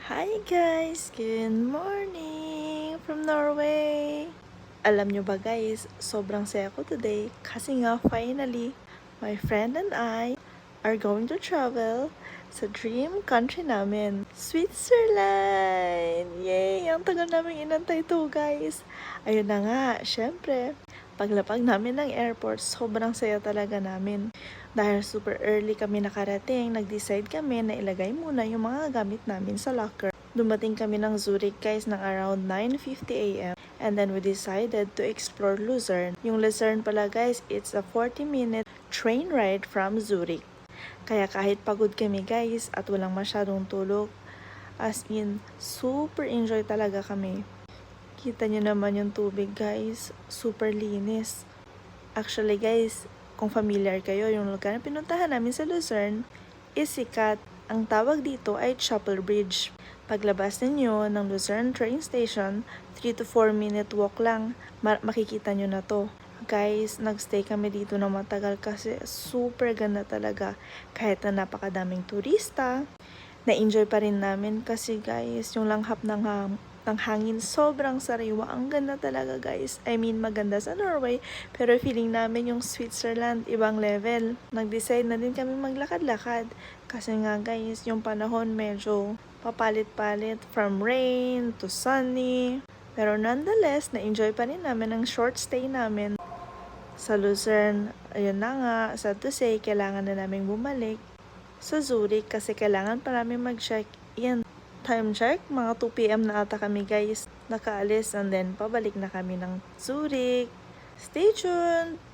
Hi guys! Good morning from Norway! Alam nyo ba guys, sobrang saya ko today kasi nga finally, my friend and I are going to travel sa dream country namin, Switzerland! Yay! Ang tagal namin inantay to guys! Ayun na nga, syempre, paglapag namin ng airport, sobrang saya talaga namin. Dahil super early kami nakarating, nag-decide kami na ilagay muna yung mga gamit namin sa locker. Dumating kami ng Zurich guys ng around 9:50 a.m. And then we decided to explore Luzern. Yung Luzern pala guys, it's a 40-minute train ride from Zurich. Kaya kahit pagod kami guys at walang masyadong tulog, as in, super enjoy talaga kami. Kita nyo naman yung tubig guys, super linis. Actually guys, kung familiar kayo, yung lugar na pinuntahan namin sa Luzern is sikat. Ang tawag dito ay Chapel Bridge. Paglabas ninyo ng Luzern train station, 3 to 4 minute walk lang, makikita nyo na to. Guys, nagstay kami dito na matagal kasi super ganda talaga. Kahit na napakadaming turista, na-enjoy pa rin namin kasi guys, yung langhap ng hangin sobrang sariwa. Ang ganda talaga guys. I mean, maganda sa Norway, pero feeling namin yung Switzerland ibang level. Nag-decide na din kami maglakad-lakad kasi nga guys, yung panahon medyo papalit-palit from rain to sunny. Pero nonetheless, na-enjoy pa rin namin ang short stay namin sa Luzern. Ayun na nga, sad to say, kailangan na namin bumalik sa Zurich kasi kailangan pa namin mag-check-in. Time check, mga 2 p.m. na ata kami guys nakaalis, and then pabalik na kami ng Zurich. Stay tuned!